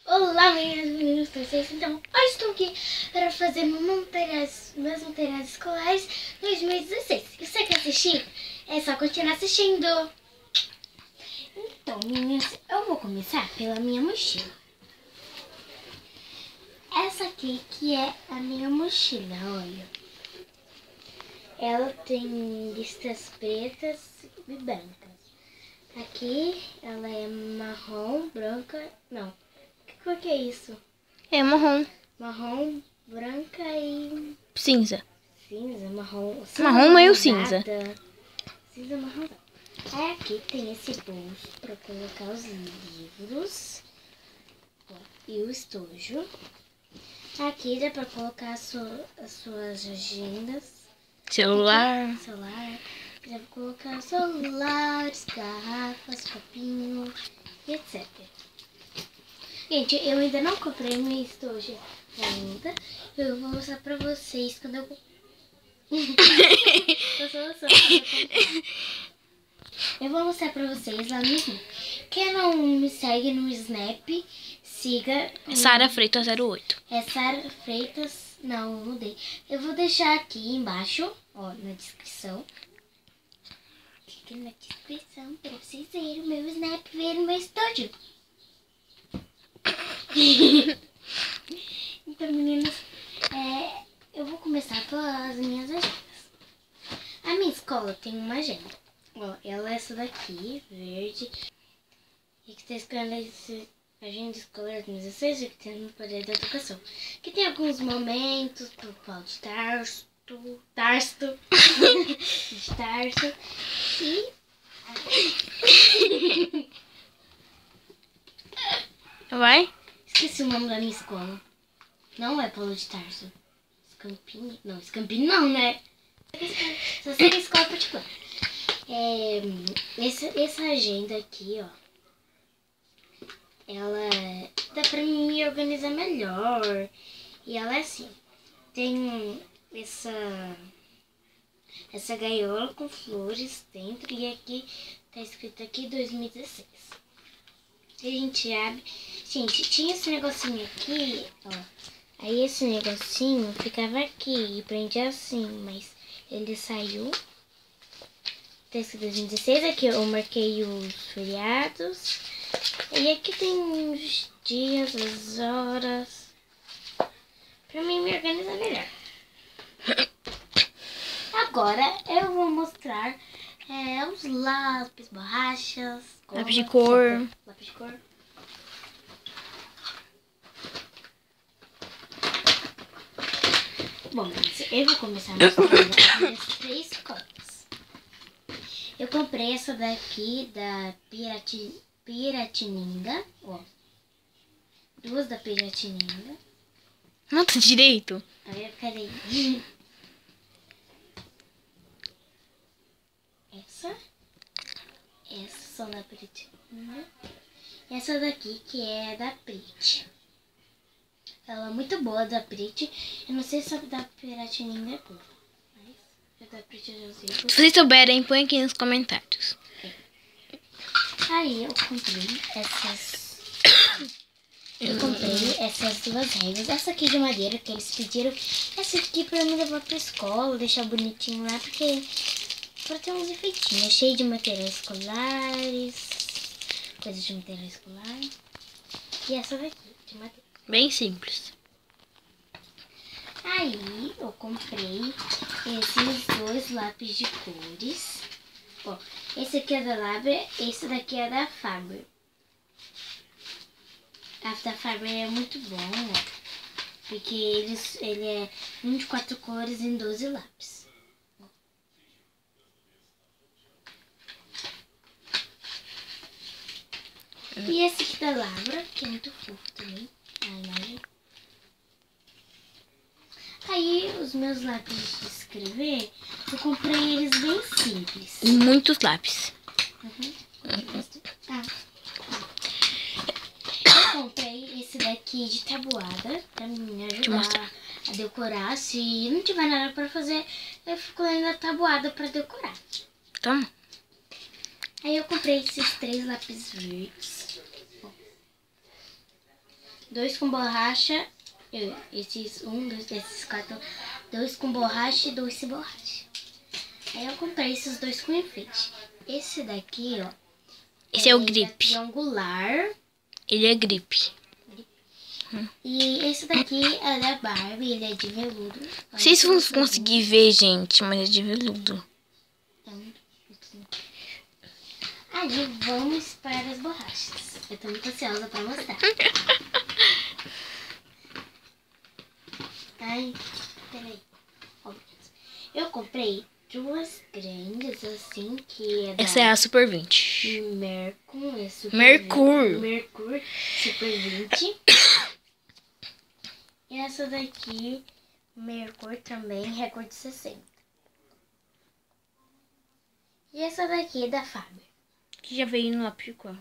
Olá, meninas, vocês. Então, hoje estou aqui para fazer meus materiais escolares 2016. Se você quer assistir, é só continuar assistindo. Então, meninas, eu vou começar pela minha mochila. Essa aqui que é a minha mochila, olha. Ela tem listas pretas e brancas. Aqui ela é marrom, branca, não. Que cor que é isso? É marrom. Marrom, branca e Cinza. cinza, marrom. Cinza Marrom meio marronzada. cinza. Cinza marrom. Aí aqui tem esse bolso para colocar os livros. Ó, e o estojo. Aqui dá para colocar as suas agendas. Celular. Celular. Aqui dá para colocar celulares, garrafas, copinho e etc. Gente, eu ainda não comprei meu estojo ainda. Eu vou mostrar pra vocês quando eu... Eu vou mostrar pra vocês lá no Snap. Quem não me segue no Snap, siga... Sara Freitas 08. É Sara Freitas... Não, eu mudei. Eu vou deixar aqui embaixo, ó, na descrição. Clique na descrição pra vocês verem o meu Snap, ver o meu estúdio. Então, meninas, eu vou começar pelas minhas agendas. A minha escola tem uma agenda. Ó, ela é essa daqui, verde. E que está escrito esse agenda escolar 2016 e que tem no poder da educação. Que tem alguns momentos pro Paulo de Tarso. E... Vai? Esqueci o nome da minha escola. Não é Paulo de Tarso. Scampini? Não, Scampini não, né? Só sei que é escola particular. Essa agenda aqui, ó. Ela dá pra me organizar melhor. E ela é assim. Tem essa gaiola com flores dentro. E aqui tá escrito aqui 2016. A gente abre. Gente, tinha esse negocinho aqui, ó. Aí esse negocinho ficava aqui e prendia assim, mas ele saiu. Tá escrito 2016, aqui eu marquei os feriados. E aqui tem os dias, as horas. Pra mim me organizar melhor. Agora eu vou mostrar os lápis, borrachas, Lápis de cor. Lápis de cor. Bom, eu vou começar mostrando as minhas 3 cores. Eu comprei essa daqui da Piratininga, ó. 2 da Piratininga. Nota direito. Aí, peraí. Essas são da Piratininga. Essa daqui que é da Prit. Ela é muito boa, da Prit. Eu não sei se a da Piratininga é boa, mas a da Prit eu já usei. Se vocês souberem, põe aqui nos comentários. Aí eu comprei essas 2 réguas. Essa aqui de madeira que eles pediram. Essa aqui pra me levar pra escola, deixar bonitinho lá, porque pra ter uns enfeitinhos. Cheio de materiais escolares, coisas de material escolar. E essa daqui, de madeira. Bem simples. Aí eu comprei esses 2 lápis de cores. Ó, esse aqui é da Labra, esse daqui é da Faber. A da Faber é muito bom, ó, porque ele é 24 cores em 12 lápis. E esse aqui da Labra, que é muito fofo também, a imagem. Aí, os meus lápis de escrever, eu comprei eles bem simples. Muitos lápis. Eu comprei esse daqui de tabuada pra me ajudar a decorar. Se não tiver nada pra fazer, eu fico lendo a tabuada pra decorar. Toma. Aí eu comprei esses 3 lápis verdes. 2 com borracha. Esses 1, 2, esses 4. 2 com borracha e 2 sem borracha. Aí eu comprei esses 2 com enfeite. Esse daqui, ó. Esse é o Ele grip. triangular. Ele é grip. E esse daqui é da Barbie, ele é de veludo. Não sei se vamos conseguir ver, gente, mas é de veludo. Aí vamos para as borrachas. Eu tô muito ansiosa pra mostrar. Ai, peraí. Ó, eu comprei 2 grandes, assim, que é da Essa é a Super 20. Mercur. É Super Mercur. 20, Mercur Super 20. E essa daqui, Mercur também, Record 60. E essa daqui é da Faber. Que já veio no lápis de cor.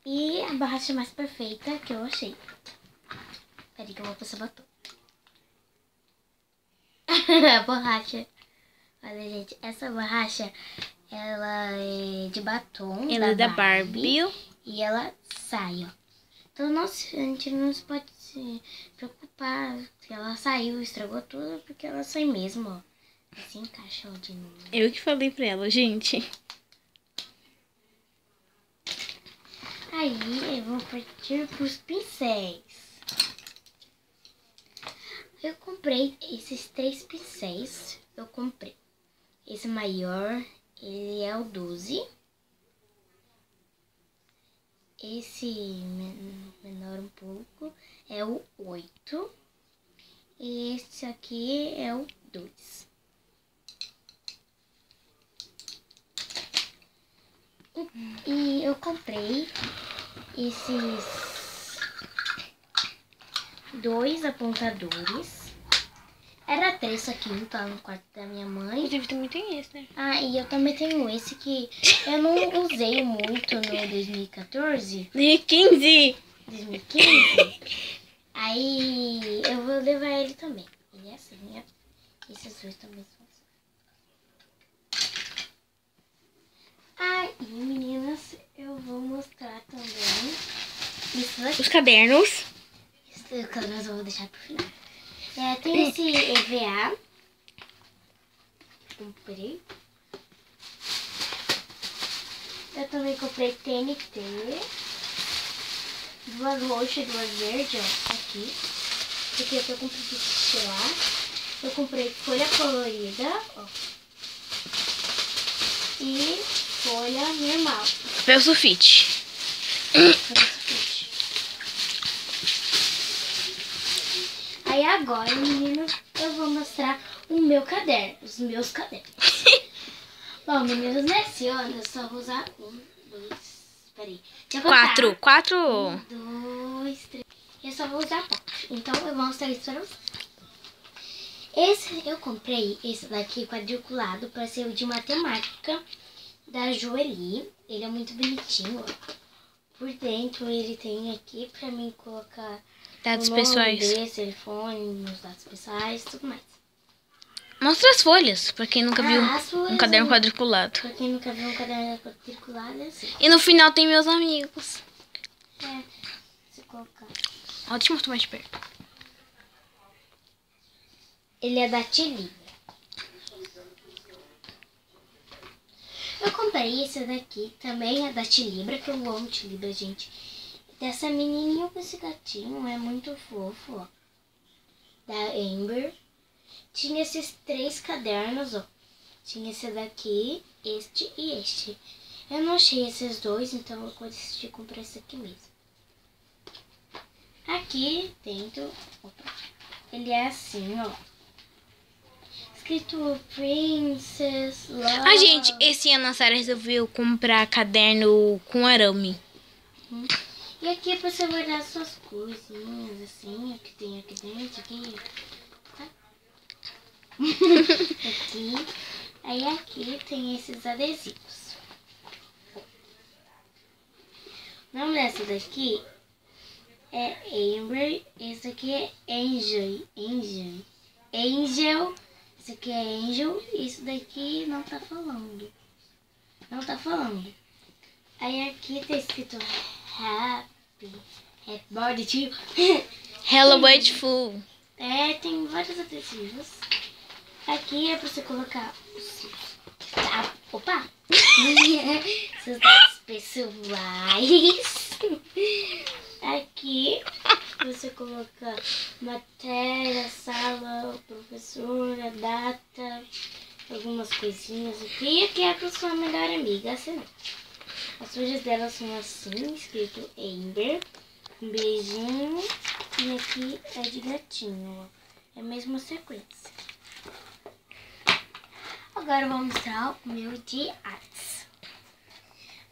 E a borracha mais perfeita que eu achei. Peraí que eu vou passar batom. A borracha. Olha, gente, essa borracha, ela é de batom. Ela é da Barbie. E ela sai, ó. Então, nossa, a gente não pode se preocupar que ela saiu, estragou tudo, porque ela sai mesmo, ó. Assim encaixa, ó, de novo. Eu que falei pra ela, gente. Aí, eu vou partir pros pincéis. Eu comprei esses 3 pincéis. Eu comprei. Esse maior, ele é o 12. Esse menor um pouco é o 8. E esse aqui é o 2. E eu comprei esses 2 apontadores. Era 3, só que um tá no quarto da minha mãe. Inclusive também tem esse, né? Ah, e eu também tenho esse que eu não usei muito no 2014. 2015. 2015. Aí eu vou levar ele também. Ele é assim, né? Esses 2 também são assim. Aí, meninas, eu vou mostrar também isso aqui. Os cadernos. Esse caderno eu vou deixar pro final. Tem esse EVA. Comprei. Eu também comprei TNT. 2 roxas e 2 verdes, ó, aqui. Porque eu tô com preguiça de tirar. Eu comprei folha colorida, ó. E folha normal. Papel sulfite. Aí agora, meninos, eu vou mostrar o meu caderno, os meus cadernos. Bom, meninos, nesse ano eu só vou usar 1, 2, peraí. 4. 1, 2, 3. Eu só vou usar 4. Então eu vou mostrar isso pra vocês. Esse eu comprei, esse daqui quadriculado, para ser o de matemática da Joeli. Ele é muito bonitinho, ó. Por dentro ele tem aqui pra mim colocar Dados o nome pessoais. dele, telefone, meus dados pessoais, tudo mais. Mostra as folhas, pra quem nunca viu as folhas um caderno eu- quadriculado. Pra quem nunca viu um caderno quadriculado, é assim. E no final tem meus amigos. Se colocar. Ó, deixa eu mostrar mais de perto. Ele é da Tilibra. Eu comprei esse daqui, também é da Tilibra, que eu amo Tilibra, gente. Dessa menininha com esse gatinho, é muito fofo, ó. Da Amber. Tinha esses 3 cadernos, ó. Tinha esse daqui, este e este. Eu não achei esses 2, então eu decidi comprar esse aqui mesmo. Aqui dentro, opa, ele é assim, ó. Escrito Princess Love. Ah, gente, esse ano a Sarah resolveu comprar caderno com arame. E aqui é pra você guardar suas coisinhas, assim, o que tem aqui dentro, aqui, tá? Aqui. Aí aqui tem esses adesivos. O nome dessa daqui é Amber, esse aqui é Angel. Angel, esse aqui é Angel, isso daqui não tá falando. Não tá falando. Aí aqui tá escrito Happy Birthday to you. Hello Beautiful. Tem vários adesivos. Aqui é pra você colocar os seus... Opa! Seus dados pessoais. Aqui você coloca matéria, sala, professora, data, algumas coisinhas aqui. E aqui é pra sua melhor amiga, assim. As folhas dela são assim, escrito Amber. Um beijinho. E aqui é de gatinho, ó. É a mesma sequência. Agora eu vou mostrar o meu de artes.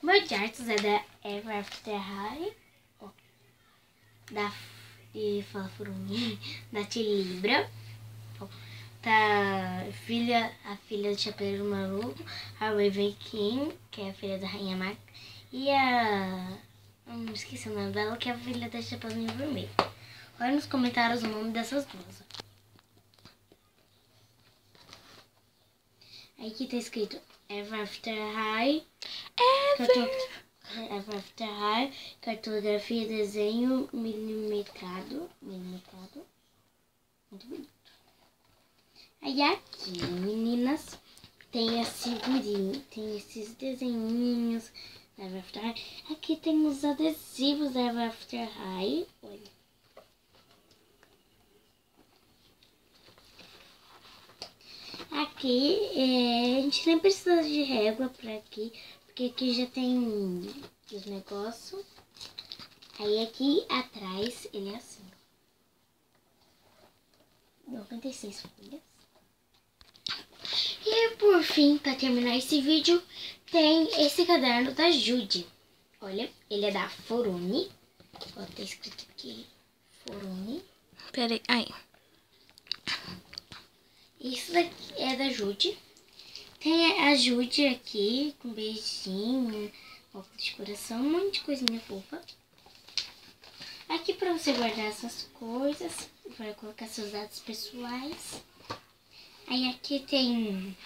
O meu de artes é da Ever After High. Ó. E fala por mim. Da Tilibra. Ó. Tá a filha do Chapeleiro Maluco. A Raven King, que é a filha da Rainha Mac. E a... esqueci o nome dela, que é a filha da Chapeuzinho Vermelho. Olha nos comentários o nome dessas duas. Aí aqui tá escrito Ever After High. Ever After High. Cartografia, desenho milimetrado. Muito bonito. Aí aqui, meninas, tem as figurinhas, tem esses desenhinhos da Ever After High. Aqui tem os adesivos da Ever After High. Olha. Aqui, a gente nem precisa de régua pra aqui, porque aqui já tem os negócios. Aí aqui atrás, ele é assim. 96 folhas. E por fim, pra terminar esse vídeo, tem esse caderno da Judy. Olha, ele é da Forune. Ó, tá escrito aqui, Forune. Peraí, aí. Isso daqui é da Judy. Tem a Judy aqui, com beijinho, óculos de coração, um monte de coisinha fofa. Aqui pra você guardar essas coisas, vai colocar seus dados pessoais. Aí aqui tem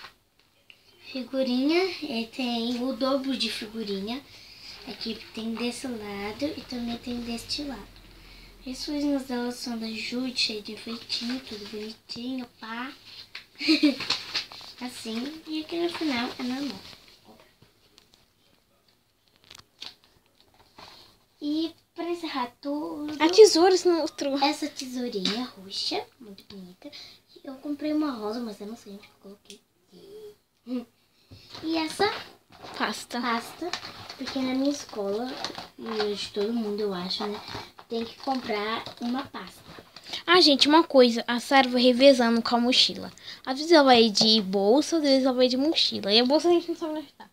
figurinha, tem o dobro de figurinha. Aqui tem desse lado e também tem deste lado. As coisinhas delas são da Judy, cheio de enfeitinho, tudo bonitinho, pá. Assim, e aqui no final é normal. E pra encerrar tudo... A tesoura se não mostrou. Essa tesourinha roxa, muito bonita. Eu comprei uma rosa, mas eu não sei onde eu coloquei. E essa Pasta. porque na minha escola, e de todo mundo eu acho, né? Tem que comprar uma pasta. Ah, gente, uma coisa. A Sarah vai revezando com a mochila. Às vezes ela vai de bolsa, às vezes ela vai de mochila. E a bolsa a gente não sabe onde está.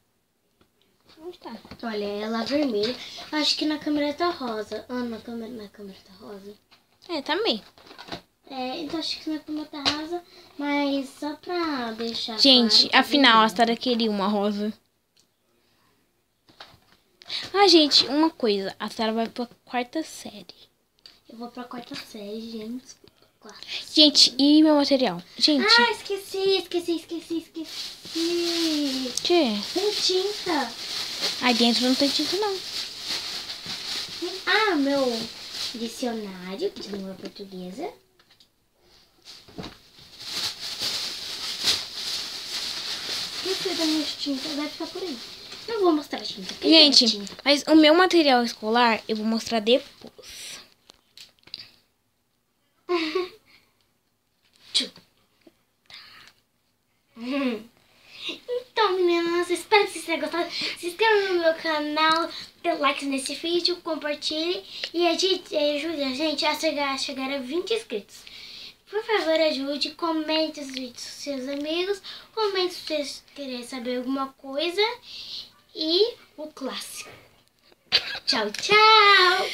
Onde tá? Olha, ela é vermelha. Acho que na câmera tá rosa. Ah, na câmera tá rosa. É, também. Então acho que na câmera tá rosa. Mas só pra deixar Gente, claro, afinal, a Sarah queria uma rosa. Ah, gente, uma coisa. A Sarah vai pra 4ª série. Eu vou pra 4ª série, gente. Gente, e meu material? Gente. Ah, esqueci. Que? Tem tinta. Aí dentro não tem tinta, não. Ah, meu dicionário de língua portuguesa. Esqueci da minha tinta, vai ficar por aí. Não vou mostrar a tinta. Gente, mas o meu material escolar eu vou mostrar depois. Então, meninas, espero que vocês tenham gostado. Se inscreva no meu canal, dê like nesse vídeo, compartilhe e ajude a gente a chegar a 20 inscritos. Por favor, ajude, comente os vídeos com seus amigos, comente se vocês querem saber alguma coisa e o clássico. Tchau, tchau!